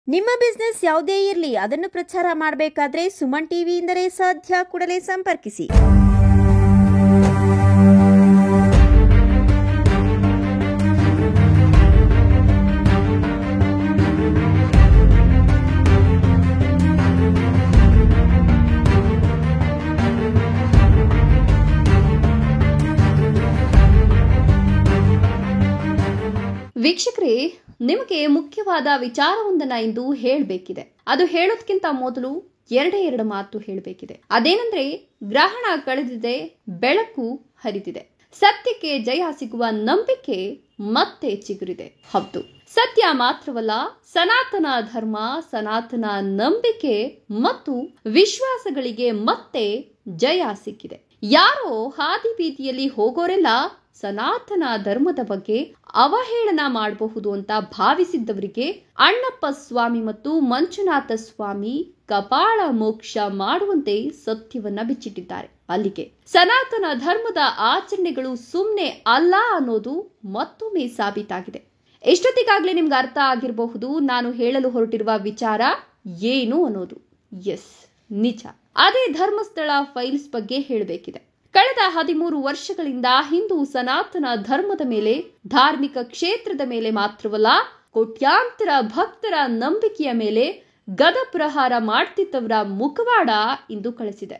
ನಿಮ್ಮ ಬಿಸ್ನೆಸ್ ಯಾವುದೇ ಇರಲಿ ಅದನ್ನು ಪ್ರಚಾರ ಮಾಡಬೇಕಾದ್ರೆ ಸುಮನ್ ಟಿವಿಯಿಂದಲೇ ಸಾಧ್ಯ. ಕೂಡಲೇ ಸಂಪರ್ಕಿಸಿ. ವೀಕ್ಷಕರೇ, ನಿಮಗೆ ಮುಖ್ಯವಾದ ವಿಚಾರವೊಂದನ್ನ ಇಂದು ಹೇಳಬೇಕಿದೆ. ಅದು ಹೇಳೋದಕ್ಕಿಂತ ಮೊದಲು ಎರಡು ಮಾತು ಹೇಳಬೇಕಿದೆ. ಅದೇನೆಂದ್ರೆ, ಗ್ರಹಣ ಕಳೆದಿದೆ, ಬೆಳಕು ಹರಿದಿದೆ. ಸತ್ಯಕ್ಕೆ ಜಯ ಸಿಗುವ ನಂಬಿಕೆ ಮತ್ತೆ ಚಿಗುರಿದೆ. ಹೌದು, ಸತ್ಯ ಮಾತ್ರವಲ್ಲ, ಸನಾತನ ಧರ್ಮ, ಸನಾತನ ನಂಬಿಕೆ ಮತ್ತು ವಿಶ್ವಾಸಗಳಿಗೆ ಮತ್ತೆ ಜಯ ಸಿಕ್ಕಿದೆ. ಯಾರೋ ಹಾದಿ ಬೀದಿಯಲ್ಲಿ ಹೋಗೋರೆಲ್ಲ ಸನಾತನ ಧರ್ಮದ ಬಗ್ಗೆ ಅವಹೇಳನ ಮಾಡಬಹುದು ಅಂತ ಭಾವಿಸಿದ್ದವರಿಗೆ ಅಣ್ಣಪ್ಪ ಸ್ವಾಮಿ ಮತ್ತು ಮಂಜುನಾಥ ಸ್ವಾಮಿ ಕಪಾಳ ಮೋಕ್ಷ ಮಾಡುವಂತೆ ಸತ್ಯವನ್ನ ಬಿಚ್ಚಿಟ್ಟಿದ್ದಾರೆ. ಅಲ್ಲಿಗೆ ಸನಾತನ ಧರ್ಮದ ಆಚರಣೆಗಳು ಸುಮ್ಮನೆ ಅಲ್ಲ ಅನ್ನೋದು ಮತ್ತೊಮ್ಮೆ ಸಾಬೀತಾಗಿದೆ. ಎಷ್ಟೊತ್ತಿಗಾಗ್ಲೇ ನಿಮ್ಗೆ ಅರ್ಥ ಆಗಿರಬಹುದು ನಾನು ಹೇಳಲು ಹೊರಟಿರುವ ವಿಚಾರ ಏನು ಅನ್ನೋದು. ಎಸ್, ನಿಜ. ಅದೇ ಧರ್ಮಸ್ಥಳ ಫೈಲ್ಸ್ ಬಗ್ಗೆ ಹೇಳಬೇಕಿದೆ. ಕಳೆದ 13 ವರ್ಷಗಳಿಂದ ಹಿಂದೂ ಸನಾತನ ಧರ್ಮದ ಮೇಲೆ, ಧಾರ್ಮಿಕ ಕ್ಷೇತ್ರದ ಮೇಲೆ ಮಾತ್ರವಲ್ಲ, ಕೋಟ್ಯಾಂತರ ಭಕ್ತರ ನಂಬಿಕೆಯ ಮೇಲೆ ಗದ ಪ್ರಹಾರ ಮಾಡ್ತಿದ್ದವರ ಮುಖವಾಡ ಇಂದು ಕಳಿಸಿದೆ.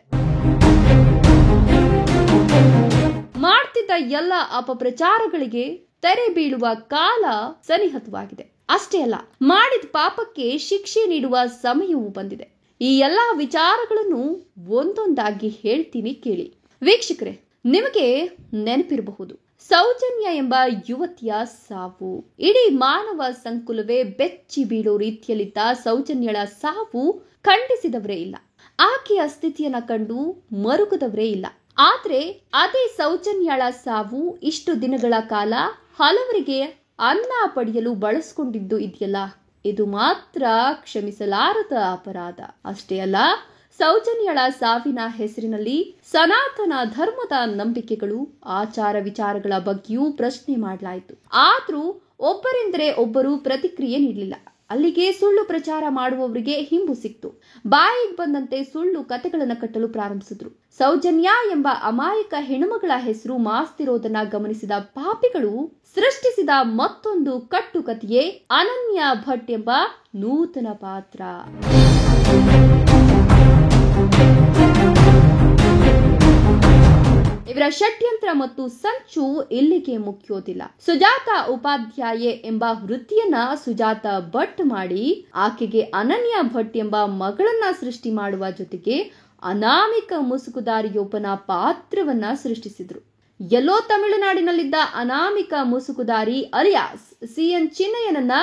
ಮಾಡ್ತಿದ್ದ ಎಲ್ಲ ಅಪಪ್ರಚಾರಗಳಿಗೆ ತೆರೆ ಬೀಳುವ ಕಾಲ ಸನ್ನಿಹಿತವಾಗಿದೆ. ಅಷ್ಟೇ ಅಲ್ಲ, ಮಾಡಿದ ಪಾಪಕ್ಕೆ ಶಿಕ್ಷೆ ನೀಡುವ ಸಮಯವೂ ಬಂದಿದೆ. ಈ ಎಲ್ಲಾ ವಿಚಾರಗಳನ್ನು ಒಂದೊಂದಾಗಿ ಹೇಳ್ತೀನಿ ಕೇಳಿ. ವೀಕ್ಷಕರೇ, ನಿಮಗೆ ನೆನಪಿರಬಹುದು, ಸೌಜನ್ಯ ಎಂಬ ಯುವತಿಯ ಸಾವು. ಇಡೀ ಮಾನವ ಸಂಕುಲವೇ ಬೆಚ್ಚಿ ಬೀಳೋ ರೀತಿಯಲ್ಲಿದ್ದ ಸೌಜನ್ಯಳ ಸಾವು ಖಂಡಿಸಿದವರೇ ಇಲ್ಲ. ಆಕೆಯ ಸ್ಥಿತಿಯನ್ನ ಕಂಡು ಮರುಗದವರೇ ಇಲ್ಲ. ಆದ್ರೆ ಅದೇ ಸೌಜನ್ಯಳ ಸಾವು ಇಷ್ಟು ದಿನಗಳ ಕಾಲ ಹಲವರಿಗೆ ಅನ್ನ ಪಡೆಯಲು ಬಳಸಿಕೊಂಡಿದ್ದು ಇದೆಯಲ್ಲ, ಇದು ಮಾತ್ರ ಕ್ಷಮಿಸಲಾರದ ಅಪರಾಧ. ಅಷ್ಟೇ ಅಲ್ಲ, ಸೌಜನ್ಯಳ ಸಾವಿನ ಹೆಸರಿನಲ್ಲಿ ಸನಾತನ ಧರ್ಮದ ನಂಬಿಕೆಗಳು, ಆಚಾರ ವಿಚಾರಗಳ ಬಗ್ಗೆಯೂ ಪ್ರಶ್ನೆ ಮಾಡಲಾಯಿತು. ಆದ್ರೂ ಒಬ್ಬರೆಂದರೆ ಒಬ್ಬರು ಪ್ರತಿಕ್ರಿಯೆ ನೀಡಲಿಲ್ಲ. ಅಲ್ಲಿಗೆ ಸುಳ್ಳು ಪ್ರಚಾರ ಮಾಡುವವರಿಗೆ ಹಿಂಬು ಸಿಕ್ತು. ಬಾಯಿಗೆ ಬಂದಂತೆ ಸುಳ್ಳು ಕತೆಗಳನ್ನು ಕಟ್ಟಲು ಪ್ರಾರಂಭಿಸಿದ್ರು. ಸೌಜನ್ಯ ಎಂಬ ಅಮಾಯಕ ಹೆಣ್ಣುಮಗಳ ಹೆಸರು ಮಾಸ್ತಿರೋದನ್ನ ಗಮನಿಸಿದ ಪಾಪಿಗಳು ಸೃಷ್ಟಿಸಿದ ಮತ್ತೊಂದು ಕಟ್ಟುಕತೆಯೇ ಅನನ್ಯ ಭಟ್ ಎಂಬ ನೂತನ ಪಾತ್ರ. ಇವರ ಷಡ್ಯಂತ್ರ ಮತ್ತು ಸಂಚು ಇಲ್ಲಿಗೆ ಮುಗಿಯೋದಿಲ್ಲ. ಸುಜಾತ ಉಪಾಧ್ಯಾಯೆ ಎಂಬ ವೃತ್ತಿಯನ್ನ ಸುಜಾತ ಭಟ್ ಮಾಡಿ ಆಕೆಗೆ ಅನನ್ಯ ಭಟ್ ಎಂಬ ಮಗಳನ್ನ ಸೃಷ್ಟಿ ಮಾಡುವ ಜೊತೆಗೆ ಅನಾಮಿಕ ಮುಸುಕುದಾರಿಯೊಬ್ಬನ ಪಾತ್ರವನ್ನ ಸೃಷ್ಟಿಸಿದ್ರು. ಎಲ್ಲೋ ತಮಿಳುನಾಡಿನಲ್ಲಿದ್ದ ಅನಾಮಿಕ ಮುಸುಕುದಾರಿ ಅಲಿಯಾಸ್ ಸಿಎನ್ ಚಿನ್ನಯ್ಯನನ್ನ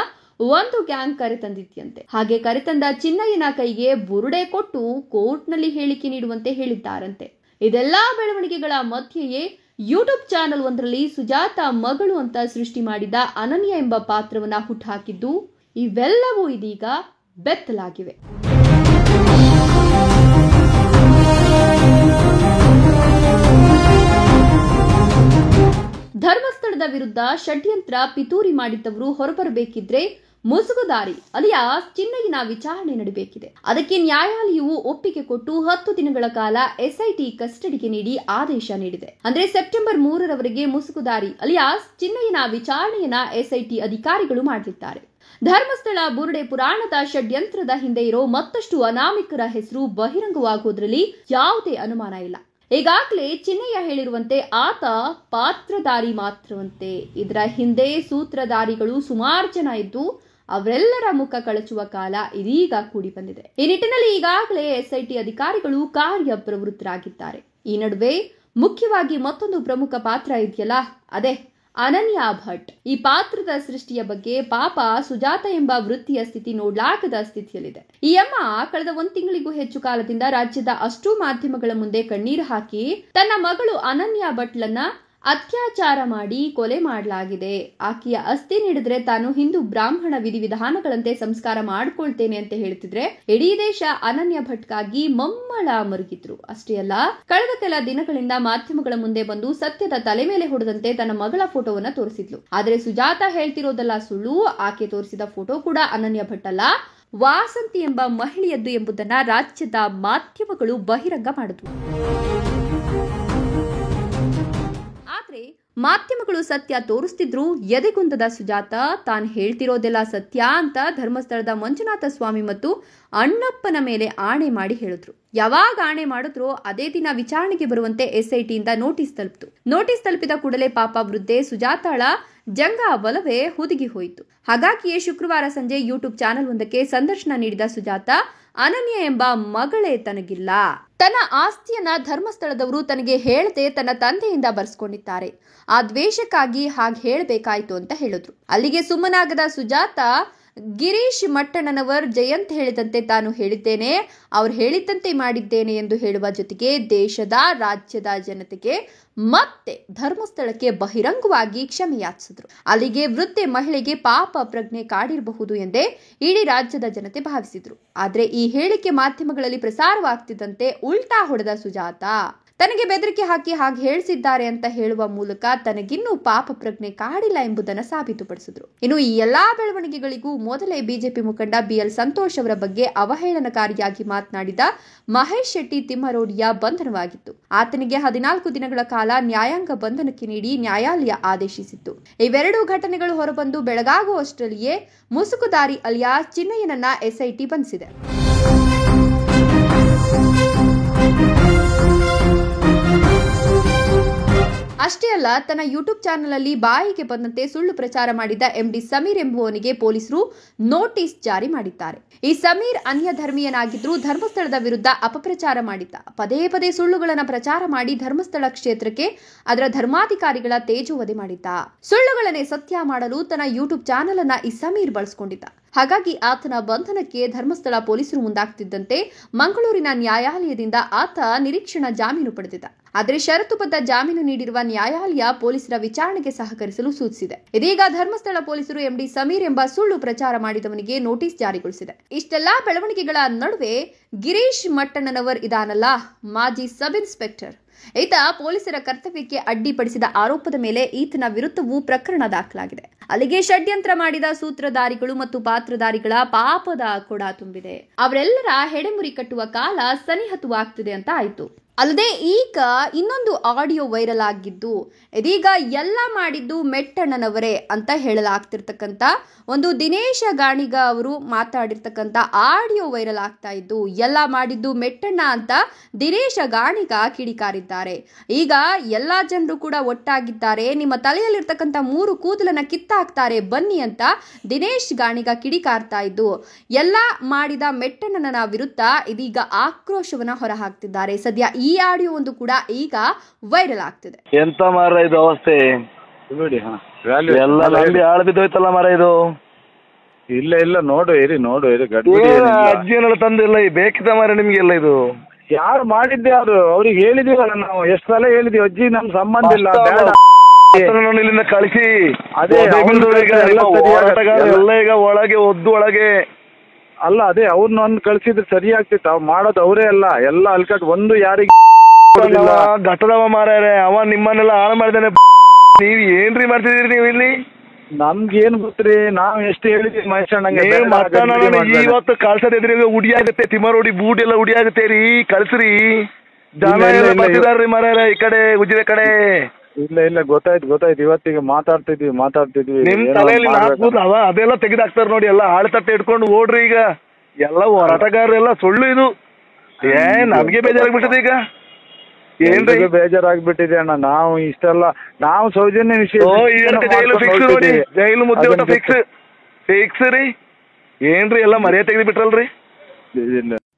ಒಂದು ಗ್ಯಾಂಗ್ ಕರೆತಂದಿದ್ಯಂತೆ. ಹಾಗೆ ಕರೆತಂದ ಚಿನ್ನಯ್ಯನ ಕೈಗೆ ಬುರುಡೆ ಕೊಟ್ಟು ಕೋರ್ಟ್ನಲ್ಲಿ ಹೇಳಿಕೆ ನೀಡುವಂತೆ ಹೇಳಿದ್ದಾರಂತೆ. ಇದೆಲ್ಲಾ ಬೆಳವಣಿಗೆಗಳ ಮಧ್ಯೆಯೇ ಯೂಟ್ಯೂಬ್ ಚಾನೆಲ್ ಒಂದರಲ್ಲಿ ಸುಜಾತ ಮಗಳು ಅಂತ ಸೃಷ್ಟಿ ಮಾಡಿದ ಅನನ್ಯ ಎಂಬ ಪಾತ್ರವನ್ನ ಹುಟ್ಟುಹಾಕಿದ್ದು ಇವೆಲ್ಲವೂ ಇದೀಗ ಬೆತ್ತಲಾಗಿವೆ. ಧರ್ಮಸ್ಥಳದ ವಿರುದ್ಧ ಷಡ್ಯಂತ್ರ ಪಿತೂರಿ ಮಾಡಿದ್ದವರು ಹೊರಬರಬೇಕಿದ್ರೆ ಮುಸುಗುದಾರಿ ಅಲಿಯಾಸ್ ಚಿನ್ನಯ್ಯನ ವಿಚಾರಣೆ ನಡೆಯಬೇಕಿದೆ. ಅದಕ್ಕೆ ನ್ಯಾಯಾಲಯವು ಒಪ್ಪಿಗೆ ಕೊಟ್ಟು 10 ದಿನಗಳ ಕಾಲ ಎಸ್ಐಟಿ ಕಸ್ಟಡಿಗೆ ನೀಡಿ ಆದೇಶ ನೀಡಿದೆ. ಅಂದ್ರೆ ಸೆಪ್ಟೆಂಬರ್ 3ರವರೆಗೆ ಮುಸುಗುದಾರಿ ಅಲಿಯಾಸ್ ಚಿನ್ನಯ್ಯನ ವಿಚಾರಣೆಯನ್ನ ಎಸ್ಐಟಿ ಅಧಿಕಾರಿಗಳು ಮಾಡಲಿದ್ದಾರೆ. ಧರ್ಮಸ್ಥಳ ಬುರುಡೆ ಪುರಾಣದ ಷಡ್ಯಂತ್ರದ ಹಿಂದೆ ಇರೋ ಮತ್ತಷ್ಟು ಅನಾಮಿಕರ ಹೆಸರು ಬಹಿರಂಗವಾಗುವುದರಲ್ಲಿ ಯಾವುದೇ ಅನುಮಾನ ಇಲ್ಲ. ಈಗಾಗಲೇ ಚಿನ್ನಯ್ಯ ಹೇಳಿರುವಂತೆ ಆತ ಪಾತ್ರಧಾರಿ ಮಾತ್ರವಂತೆ. ಇದರ ಹಿಂದೆ ಸೂತ್ರಧಾರಿಗಳು ಸುಮಾರು ಜನ ಇದ್ದು ಅವರೆಲ್ಲರ ಮುಖ ಕಳಚುವ ಕಾಲ ಇದೀಗ ಕೂಡಿ ಬಂದಿದೆ. ಈ ನಿಟ್ಟಿನಲ್ಲಿ ಈಗಾಗಲೇ ಎಸ್ಐಟಿ ಅಧಿಕಾರಿಗಳು ಕಾರ್ಯಪ್ರವೃತ್ತರಾಗಿದ್ದಾರೆ. ಈ ನಡುವೆ ಮುಖ್ಯವಾಗಿ ಮತ್ತೊಂದು ಪ್ರಮುಖ ಪಾತ್ರ ಇದೆಯಲ್ಲ, ಅದೇ ಅನನ್ಯ ಭಟ್. ಈ ಪಾತ್ರದ ಸೃಷ್ಟಿಯ ಬಗ್ಗೆ ಪಾಪ ಸುಜಾತ ಎಂಬ ವೃತ್ತಿಯ ಸ್ಥಿತಿ ನೋಡ್ಲಾಗದ ಸ್ಥಿತಿಯಲ್ಲಿದೆ. ಈ ಅಮ್ಮ ಕಳೆದ 1 ತಿಂಗಳಿಗೂ ಹೆಚ್ಚು ಕಾಲದಿಂದ ರಾಜ್ಯದ ಅಷ್ಟೂ ಮಾಧ್ಯಮಗಳ ಮುಂದೆ ಕಣ್ಣೀರು ಹಾಕಿ ತನ್ನ ಮಗಳು ಅನನ್ಯ ಭಟ್ಲನ್ನ ಅತ್ಯಾಚಾರ ಮಾಡಿ ಕೊಲೆ ಮಾಡಲಾಗಿದೆ, ಆಕೆಯ ಅಸ್ಥಿ ನೀಡಿದ್ರೆ ತಾನು ಹಿಂದೂ ಬ್ರಾಹ್ಮಣ ವಿಧಿವಿಧಾನಗಳಂತೆ ಸಂಸ್ಕಾರ ಮಾಡ್ಕೊಳ್ತೇನೆ ಅಂತ ಹೇಳ್ತಿದ್ರೆ ಇಡೀ ದೇಶ ಅನನ್ಯ ಭಟ್ಗಾಗಿ ಮಮ್ಮಳ ಮರುಗಿದ್ರು. ಅಷ್ಟೇ ಅಲ್ಲ, ಕಳೆದ ಕೆಲ ದಿನಗಳಿಂದ ಮಾಧ್ಯಮಗಳ ಮುಂದೆ ಬಂದು ಸತ್ಯದ ತಲೆ ಮೇಲೆ ಹೊಡೆದಂತೆ ತನ್ನ ಮಗಳ ಫೋಟೋವನ್ನ ತೋರಿಸಿದ್ಲು. ಆದ್ರೆ ಸುಜಾತ ಹೇಳ್ತಿರೋದಲ್ಲ ಸುಳ್ಳು. ಆಕೆ ತೋರಿಸಿದ ಫೋಟೋ ಕೂಡ ಅನನ್ಯ ಭಟ್ ಅಲ್ಲ, ವಾಸಂತಿ ಎಂಬ ಮಹಿಳೆಯದ್ದು ಎಂಬುದನ್ನು ರಾಜ್ಯದ ಮಾಧ್ಯಮಗಳು ಬಹಿರಂಗ ಮಾಡಿದ್ವು. ಆದ್ರೆ ಮಾಧ್ಯಮಗಳು ಸತ್ಯ ತೋರಿಸ್ತಿದ್ರು. ಎದೆಗುಂದದ ಸುಜಾತ ತಾನು ಹೇಳ್ತಿರೋದೆಲ್ಲ ಸತ್ಯ ಅಂತ ಧರ್ಮಸ್ಥಳದ ಮಂಜುನಾಥ ಸ್ವಾಮಿ ಮತ್ತು ಅಣ್ಣಪ್ಪನ ಮೇಲೆ ಆಣೆ ಮಾಡಿ ಹೇಳಿದ್ರು. ಯಾವಾಗ ಆಣೆ ಮಾಡಿದ್ರೋ ಅದೇ ದಿನ ವಿಚಾರಣೆಗೆ ಬರುವಂತೆ ಎಸ್ಐಟಿಯಿಂದ ನೋಟಿಸ್ ತಲುಪಿದ ಕೂಡಲೇ ಪಾಪ ವೃದ್ಧೆ ಸುಜಾತಾಳ ಜಂಗ ಬಲವೇ ಹುದುಗಿ ಹೋಯಿತು. ಹಾಗಾಗಿಯೇ ಶುಕ್ರವಾರ ಸಂಜೆ ಯೂಟ್ಯೂಬ್ ಚಾನೆಲ್ ಒಂದಕ್ಕೆ ಸಂದರ್ಶನ ನೀಡಿದ ಸುಜಾತ, ಅನನ್ಯ ಎಂಬ ಮಗಳೇ ತನಗಿಲ್ಲ, ತನ್ನ ಆಸ್ತಿಯನ್ನ ಧರ್ಮಸ್ಥಳದವರು ತನಗೆ ಹೇಳದೆ ತನ್ನ ತಂದೆಯಿಂದ ಬರ್ಸ್ಕೊಂಡಿದ್ದಾರೆ, ಆ ದ್ವೇಷಕ್ಕಾಗಿ ಹಾಗೆ ಹೇಳಬೇಕಾಯ್ತು ಅಂತ ಹೇಳಿದ್ರು. ಅಲ್ಲಿಗೆ ಸುಮ್ಮನಾಗದ ಸುಜಾತ, ಗಿರೀಶ್ ಮಟ್ಟಣ್ಣನವರ್ ಜಯಂತ್ ಹೇಳಿದಂತೆ ತಾನು ಹೇಳಿದ್ದೇನೆ, ಅವ್ರು ಹೇಳಿದ್ದಂತೆ ಮಾಡಿದ್ದೇನೆ ಎಂದು ಹೇಳುವ ಜೊತೆಗೆ ದೇಶದ ರಾಜ್ಯದ ಜನತೆಗೆ ಮತ್ತೆ ಧರ್ಮಸ್ಥಳಕ್ಕೆ ಬಹಿರಂಗವಾಗಿ ಕ್ಷಮೆಯಾಚಿಸಿದ್ರು. ಅಲ್ಲಿಗೆ ವೃದ್ಧೆ ಮಹಿಳೆಗೆ ಪಾಪ ಪ್ರಜ್ಞೆ ಕಾಡಿರಬಹುದು ಎಂದೇ ಇಡೀ ರಾಜ್ಯದ ಜನತೆ ಭಾವಿಸಿದ್ರು. ಆದ್ರೆ ಈ ಹೇಳಿಕೆ ಮಾಧ್ಯಮಗಳಲ್ಲಿ ಪ್ರಸಾರವಾಗ್ತಿದ್ದಂತೆ ಉಲ್ಟಾ ಹೊಡೆದ ಸುಜಾತ, ತನಗೆ ಬೆದರಿಕೆ ಹಾಕಿ ಹಾಗೆ ಹೇಳಿಸಿದ್ದಾರೆ ಅಂತ ಹೇಳುವ ಮೂಲಕ ತನಗಿನ್ನೂ ಪಾಪ ಪ್ರಜ್ಞೆ ಕಾಡಿಲ್ಲ ಎಂಬುದನ್ನು ಸಾಬೀತುಪಡಿಸಿದ್ರು. ಇನ್ನು ಈ ಎಲ್ಲಾ ಬೆಳವಣಿಗೆಗಳಿಗೂ ಮೊದಲೇ ಬಿಜೆಪಿ ಮುಖಂಡ BL ಸಂತೋಷ್ ಅವರ ಬಗ್ಗೆ ಅವಹೇಳನಕಾರಿಯಾಗಿ ಮಾತನಾಡಿದ ಮಹೇಶ್ ಶೆಟ್ಟಿ ತಿಮ್ಮರೋಡಿಯ ಬಂಧನವಾಗಿತ್ತು. ಆತನಿಗೆ 14 ದಿನಗಳ ಕಾಲ ನ್ಯಾಯಾಂಗ ಬಂಧನಕ್ಕೆ ನೀಡಿ ನ್ಯಾಯಾಲಯ ಆದೇಶಿಸಿತ್ತು. ಇವೆರಡೂ ಘಟನೆಗಳು ಹೊರಬಂದು ಬೆಳಗಾಗುವಷ್ಟರಲ್ಲಿಯೇ ಮುಸುಕುದಾರಿ ಅಲಿಯಾಸ್ ಚಿನ್ನಯ್ಯನನ್ನ ಎಸ್ಐಟಿ ಬಂಧಿಸಿದೆ. ಅಷ್ಟೇ ಅಲ್ಲ, ತನ್ನ ಯೂಟ್ಯೂಬ್ ಚಾನೆಲ್ ಅಲ್ಲಿ ಬಾಯಿಗೆ ಬಂದಂತೆ ಸುಳ್ಳು ಪ್ರಚಾರ ಮಾಡಿದ್ದ MD ಸಮೀರ್ ಎಂಬುವನಿಗೆ ಪೊಲೀಸರು ನೋಟಿಸ್ ಜಾರಿ ಮಾಡಿದ್ದಾರೆ. ಈ ಸಮೀರ್ ಅನ್ಯ ಧರ್ಮೀಯನಾಗಿದ್ರು, ಧರ್ಮಸ್ಥಳದ ವಿರುದ್ಧ ಅಪಪ್ರಚಾರ ಮಾಡಿದ್ದ. ಪದೇ ಪದೇ ಸುಳ್ಳುಗಳನ್ನು ಪ್ರಚಾರ ಮಾಡಿ ಧರ್ಮಸ್ಥಳ ಕ್ಷೇತ್ರಕ್ಕೆ ಅದರ ಧರ್ಮಾಧಿಕಾರಿಗಳ ತೇಜೋವಧೆ ಮಾಡಿದ್ದ. ಸುಳ್ಳುಗಳನ್ನೇ ಸತ್ಯ ಮಾಡಲು ತನ್ನ ಯೂಟ್ಯೂಬ್ ಚಾನೆಲ್ ಅನ್ನ ಈ ಸಮೀರ್ ಬಳಸಿಕೊಂಡಿದ್ದ. ಹಾಗಾಗಿ ಆತನ ಬಂಧನಕ್ಕೆ ಧರ್ಮಸ್ಥಳ ಪೊಲೀಸರು ಮುಂದಾಗ್ತಿದ್ದಂತೆ ಮಂಗಳೂರಿನ ನ್ಯಾಯಾಲಯದಿಂದ ಆತ ನಿರೀಕ್ಷಣಾ ಜಾಮೀನು ಪಡೆದಿದ್ದ. ಆದರೆ ಷರತ್ತುಬದ್ಧ ಜಾಮೀನು ನೀಡಿರುವ ನ್ಯಾಯಾಲಯ ಪೊಲೀಸರ ವಿಚಾರಣೆಗೆ ಸಹಕರಿಸಲು ಸೂಚಿಸಿದೆ. ಇದೀಗ ಧರ್ಮಸ್ಥಳ ಪೊಲೀಸರು MD ಸಮೀರ್ ಎಂಬ ಸುಳ್ಳು ಪ್ರಚಾರ ಮಾಡಿದವನಿಗೆ ನೋಟಿಸ್ ಜಾರಿಗೊಳಿಸಿದೆ. ಇಷ್ಟೆಲ್ಲಾ ಬೆಳವಣಿಗೆಗಳ ನಡುವೆ ಗಿರೀಶ್ ಮಟ್ಟಣ್ಣನವರ್ ಇದಾನಲ್ಲ, ಮಾಜಿ ಸಬ್ ಇನ್ಸ್ಪೆಕ್ಟರ್, ಈತ ಪೊಲೀಸರ ಕರ್ತವ್ಯಕ್ಕೆ ಅಡ್ಡಿಪಡಿಸಿದ ಆರೋಪದ ಮೇಲೆ ಈತನ ವಿರುದ್ಧವೂ ಪ್ರಕರಣ ದಾಖಲಾಗಿದೆ. ಅಲ್ಲಿಗೆ ಷಡ್ಯಂತ್ರ ಮಾಡಿದ ಸೂತ್ರಧಾರಿಗಳು ಮತ್ತು ಪಾತ್ರಧಾರಿಗಳ ಪಾಪದ ಕೊಡ ತುಂಬಿದೆ. ಅವರೆಲ್ಲರ ಹೆಡೆಮುರಿ ಕಟ್ಟುವ ಕಾಲ ಸನಿಹತವಾಗ್ತಿದೆ ಅಂತ ಆಯ್ತು. ಅಲ್ಲದೆ ಈಗ ಇನ್ನೊಂದು ಆಡಿಯೋ ವೈರಲ್ ಆಗಿದ್ದು, ಇದೀಗ ಎಲ್ಲ ಮಾಡಿದ್ದು ಮೆಟ್ಟಣ್ಣನವರೇ ಅಂತ ಹೇಳಲಾಗ್ತಿರ್ತಕ್ಕಂಥ ಒಂದು ದಿನೇಶ ಗಾಣಿಗ ಅವರು ಮಾತಾಡಿರ್ತಕ್ಕಂಥ ಆಡಿಯೋ ವೈರಲ್ ಆಗ್ತಾ ಇದ್ದು, ಎಲ್ಲ ಮಾಡಿದ್ದು ಮೆಟ್ಟಣ್ಣ ಅಂತ ದಿನೇಶ ಗಾಣಿಗ ಕಿಡಿಕಾರಿದ್ದಾರೆ. ಈಗ ಎಲ್ಲಾ ಜನರು ಕೂಡ ಒಟ್ಟಾಗಿದ್ದಾರೆ, ನಿಮ್ಮ ತಲೆಯಲ್ಲಿರ್ತಕ್ಕಂಥ 3 ಕೂದಲನ್ನ ಕಿತ್ತಾಕ್ತಾರೆ ಬನ್ನಿ ಅಂತ ದಿನೇಶ್ ಗಾಣಿಗ ಕಿಡಿಕಾರ್ತಾ ಇದ್ದು, ಎಲ್ಲ ಮಾಡಿದ ಮೆಟ್ಟಣ್ಣನ ವಿರುದ್ಧ ಇದೀಗ ಆಕ್ರೋಶವನ್ನ ಹೊರಹಾಕ್ತಿದ್ದಾರೆ. ಸದ್ಯ ಈ ಆಡಿಯೋ ಒಂದು ಕೂಡ ಈಗ ವೈರಲ್ ಆಗ್ತಿದೆ. ಎಂತ ಮಾರ ಇದು ಅವಸ್ಥೆ, ಎಲ್ಲ ನಂಬಿ ಹಾಳು ಬಿದ್ದೋಯ್ತಲ್ಲ ಮಾರ ಇದು. ಇಲ್ಲ ನೋಡು ಇರಿ ಅಜ್ಜಿಯನ್ನೆಲ್ಲ ತಂದಿಲ್ಲ, ಬೇಕಿದ್ದ ಮಾರ ನಿಮ್ಗೆಲ್ಲ ಇದು ಯಾರು ಮಾಡಿದ್ದೆ ಅದು ಅವ್ರಿಗೆ ಹೇಳಿದೀವಲ್ಲ ನಾವು, ಎಷ್ಟು ಸಲ ಹೇಳಿದೀವಿ ಅಜ್ಜಿ ನಮ್ ಸಂಬಂಧ ಇಲ್ಲ ಇಲ್ಲಿಂದ ಕಳಿಸಿ. ಅದೇ ಎಲ್ಲ ಈಗ ಒಳಗೆ ಒಳಗೆ ಅಲ್ಲ, ಅದೇ ಅವ್ರನ್ನ ಒಂದು ಕಳ್ಸಿದ್ರೆ ಸರಿ ಆಗ್ತಿತ್ತು. ಅವ್ ಮಾಡೋದು ಅವರೇ ಅಲ್ಲ, ಎಲ್ಲ ಅಲ್ಕಟ್ ಒಂದು ಯಾರಿಗೆ ಘಟದವ ಮಾರ್ಯಾರೆ, ಅವ ನಿಮ್ಮನ್ನೆಲ್ಲ ಹಾಳು ಮಾಡಿದಾನೆ. ನೀವ್ ಏನ್ರಿ ಮಾಡ್ತಿದೀರಿ ನೀವು ಇಲ್ಲಿ? ನಮ್ಗೇನ್ ಗೊತ್ತ್ರಿ, ನಾವ್ ಎಷ್ಟು ಹೇಳಿದ್ವಿ ಮಹೇಶಣ್ಣಂಗೆ. ಇವತ್ತು ಕಳ್ಸದಿದ್ರಿ ಉಡಿ ಆಗುತ್ತೆ, ತಿಮ್ಮರೋಡಿ ಬೂಟ್ ಎಲ್ಲ ಉಡಿ ಆಗುತ್ತೆ ರೀ, ಕಳ್ಸ್ರಿ. ಜನ ಬರ್ತಿದಾರ್ರಿ ಮಾರ್ಯಾರ ಈ ಕಡೆ ಉಜಿರೆ ಕಡೆ. ಇಲ್ಲ ಗೊತ್ತಾಯ್ತು ಇವತ್ತಿಗೆ ಮಾತಾಡ್ತಿದ್ವಿ ನಿಮ್ ತಲೆಯಲ್ಲಿ ಅದೆಲ್ಲ ತೆಗೆದಾಕ್ತಾರ ನೋಡಿ, ಎಲ್ಲ ಹಾಳು ತಟ್ಟೆ ಇಟ್ಕೊಂಡು ಓಡ್ರಿ. ಈಗ ಎಲ್ಲ ಹೋರಾಟಗಾರರೆಲ್ಲ ಸುಳ್ಳು ಇದು. ನಮ್ಗೆ ಬೇಜಾರಾಗ್ಬಿಟ್ಟದೆ ಈಗ. ಏನ್ರಿ ಬೇಜಾರಾಗ್ಬಿಟ್ಟಿದೆ ಅಣ್ಣ, ನಾವು ಇಷ್ಟೆಲ್ಲ ನಾವು ಸೌಜನ್ಯ ವಿಷಯ ಜೈಲು ಫಿಕ್ಸ್ ನೋಡಿ, ಜೈಲು ಮುದ್ದೆ ಊಟ ಫಿಕ್ಸ್ ರೀ. ಏನ್ರಿ ಎಲ್ಲ ಮರ್ಯಾದೆ ತೆಗೆದು ಬಿಟ್ರಲ್ರಿ.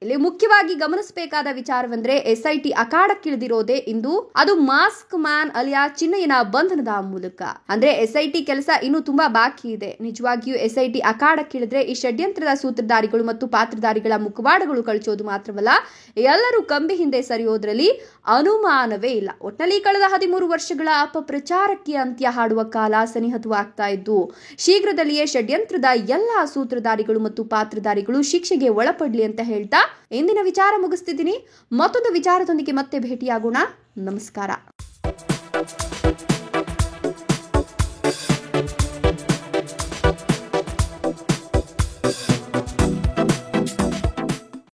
ಇಲ್ಲಿ ಮುಖ್ಯವಾಗಿ ಗಮನಿಸಬೇಕಾದ ವಿಚಾರವೆಂದ್ರೆ SIT ಅಖಾಡಕ್ಕಿಳಿದಿರೋದೇ ಇಂದು, ಅದು ಮಾಸ್ಕ್ ಮ್ಯಾನ್ ಅಲಿಯಾ ಚಿನ್ನಯ್ಯನ ಬಂಧನದ ಮೂಲಕ. ಅಂದ್ರೆ SIT ಕೆಲಸ ಇನ್ನೂ ತುಂಬಾ ಬಾಕಿ ಇದೆ. ನಿಜವಾಗಿಯೂ SIT ಅಖಾಡಕ್ಕಿಳಿದ್ರೆ ಈ ಷಡ್ಯಂತ್ರದ ಸೂತ್ರಧಾರಿಗಳು ಮತ್ತು ಪಾತ್ರಧಾರಿಗಳ ಮುಖವಾಡಗಳು ಕಳಿಸೋದು ಮಾತ್ರವಲ್ಲ, ಎಲ್ಲರೂ ಕಂಬಿ ಹಿಂದೆ ಸರಿಯೋದ್ರಲ್ಲಿ ಅನುಮಾನವೇ ಇಲ್ಲ. ಒಟ್ನಲ್ಲಿ ಕಳೆದ 13 ವರ್ಷಗಳ ಅಪಪ್ರಚಾರಕ್ಕೆ ಅಂತ್ಯ ಹಾಡುವ ಕಾಲ ಸನಿಹತವಾಗ್ತಾ ಇದ್ದು, ಶೀಘ್ರದಲ್ಲಿಯೇ ಷಡ್ಯಂತ್ರದ ಎಲ್ಲಾ ಸೂತ್ರಧಾರಿಗಳು ಮತ್ತು ಪಾತ್ರಧಾರಿಗಳು ಶಿಕ್ಷೆಗೆ ಒಳಪಡ್ಲಿ ಅಂತ ಹೇಳ್ತಾ ಇಂದಿನ ವಿಚಾರ ಮುಗಿಸ್ತಿದ್ದೀನಿ. ಮತ್ತೊಂದು ವಿಚಾರದೊಂದಿಗೆ ಮತ್ತೆ ಭೇಟಿಯಾಗೋಣ. ನಮಸ್ಕಾರ.